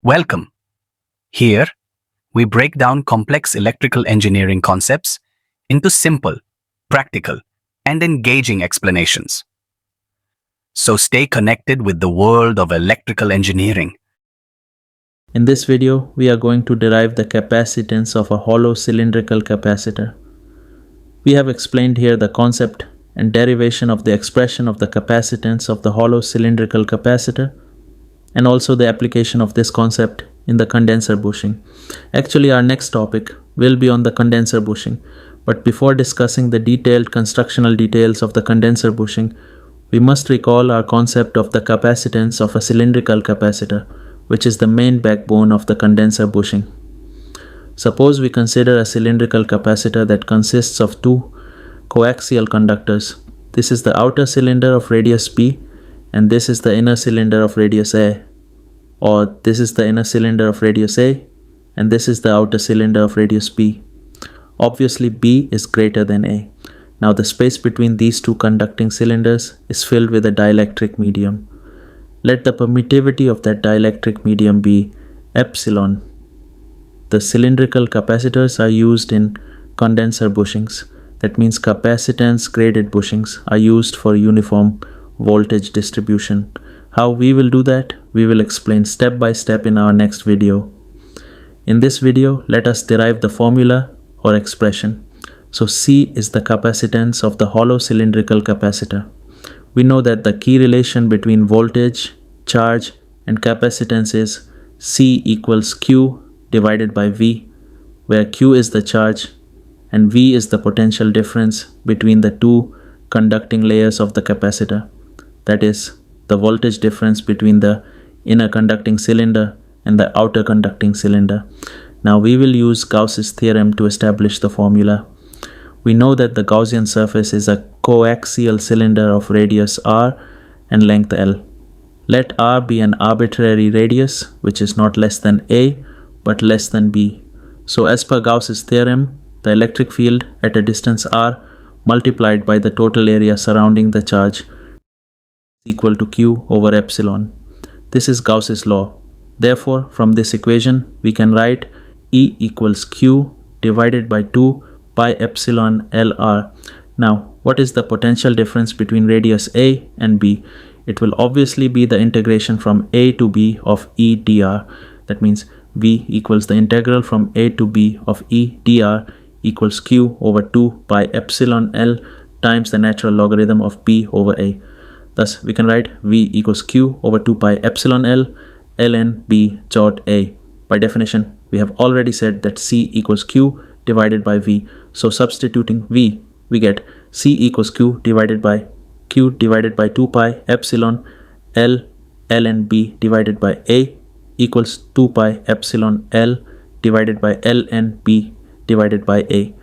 Welcome. Here, we break down complex electrical engineering concepts into simple, practical, and engaging explanations. So stay connected with the world of electrical engineering. In this video, we are going to derive the capacitance of a hollow cylindrical capacitor. We have explained here the concept and derivation of the expression of the capacitance of the hollow cylindrical capacitor, and also the application of this concept in the condenser bushing. Actually, our next topic will be on the condenser bushing, but before discussing the detailed constructional details of the condenser bushing, we must recall our concept of the capacitance of a cylindrical capacitor, which is the main backbone of the condenser bushing. Suppose we consider a cylindrical capacitor that consists of two coaxial conductors. This is the outer cylinder of radius P, and this is the inner cylinder of radius A, or this is the inner cylinder of radius A, and this is the outer cylinder of radius B. Obviously, B is greater than A. Now the space between these two conducting cylinders is filled with a dielectric medium. Let the permittivity of that dielectric medium be epsilon. The cylindrical capacitors are used in condenser bushings. That means capacitance graded bushings are used for uniform voltage distribution. How we will do that, we will explain step by step in our next video. In this video, let us derive the formula or expression. So C is the capacitance of the hollow cylindrical capacitor. We know that the key relation between voltage, charge, and capacitance is C equals Q divided by V, where Q is the charge and V is the potential difference between the two conducting layers of the capacitor. That is, the voltage difference between the inner conducting cylinder and the outer conducting cylinder. Now we will use Gauss's theorem to establish the formula. We know that the Gaussian surface is a coaxial cylinder of radius r and length L. Let r be an arbitrary radius which is not less than a but less than b. So as per Gauss's theorem, the electric field at a distance r multiplied by the total area surrounding the charge is equal to Q over epsilon. This is Gauss's law. Therefore, from this equation, we can write E equals Q divided by 2 pi epsilon LR. Now, what is the potential difference between radius A and B? It will obviously be the integration from A to B of E dr. That means V equals the integral from A to B of E dr equals Q over 2 pi epsilon L times the natural logarithm of B over A. Thus, we can write V equals Q over 2 pi epsilon L ln B dot A. By definition, we have already said that C equals Q divided by V. So substituting V, we get C equals Q divided by 2 pi epsilon L ln B divided by A equals 2 pi epsilon L divided by ln B divided by A.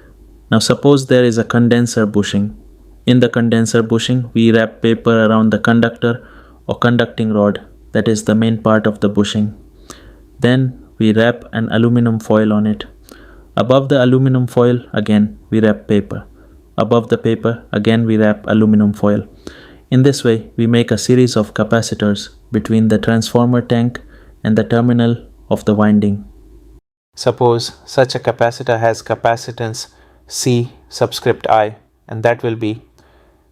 Now suppose there is a condenser bushing. In the condenser bushing, we wrap paper around the conductor or conducting rod, that is the main part of the bushing. Then we wrap an aluminum foil on it. Above the aluminum foil, again we wrap paper. Above the paper, again we wrap aluminum foil. In this way, we make a series of capacitors between the transformer tank and the terminal of the winding. Suppose such a capacitor has capacitance C subscript I, and that will be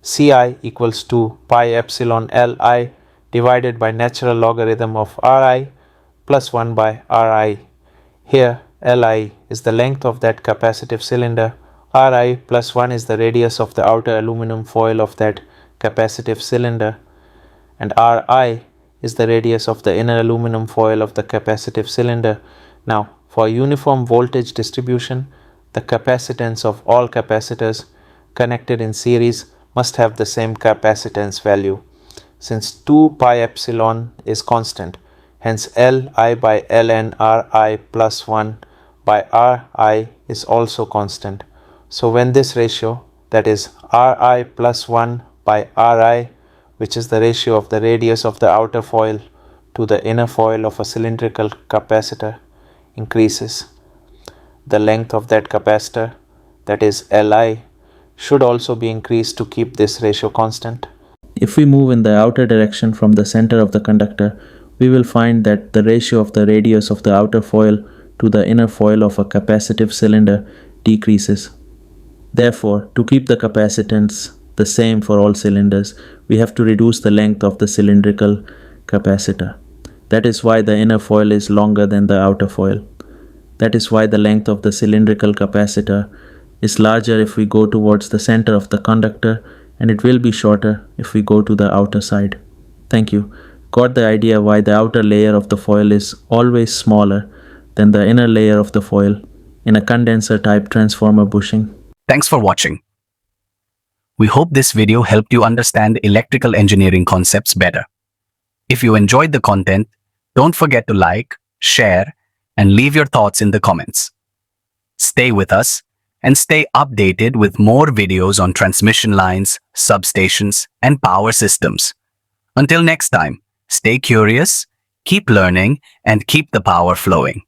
Ci equals to pi epsilon Li divided by natural logarithm of Ri plus 1 by Ri. Here Li is the length of that capacitive cylinder, Ri plus 1 is the radius of the outer aluminum foil of that capacitive cylinder, and Ri is the radius of the inner aluminum foil of the capacitive cylinder. Now, for uniform voltage distribution, the capacitance of all capacitors connected in series must have the same capacitance value. Since 2 pi epsilon is constant, hence Li by ln Ri plus 1 by Ri is also constant. So when this ratio, that is Ri plus 1 by Ri, which is the ratio of the radius of the outer foil to the inner foil of a cylindrical capacitor, increases, the length of that capacitor, that is Li, should also be increased to keep this ratio constant. If we move in the outer direction from the center of the conductor, we will find that the ratio of the radius of the outer foil to the inner foil of a capacitive cylinder decreases. Therefore, to keep the capacitance the same for all cylinders, we have to reduce the length of the cylindrical capacitor. That is why the inner foil is longer than the outer foil. That is why the length of the cylindrical capacitor is larger if we go towards the center of the conductor, and it will be shorter if we go to the outer side. Thank you. Got the idea why the outer layer of the foil is always smaller than the inner layer of the foil in a condenser-type transformer bushing? Thanks for watching. We hope this video helped you understand electrical engineering concepts better. If you enjoyed the content, don't forget to like, share, and leave your thoughts in the comments. Stay with us and stay updated with more videos on transmission lines, substations, and power systems. Until next time, stay curious, keep learning, and keep the power flowing.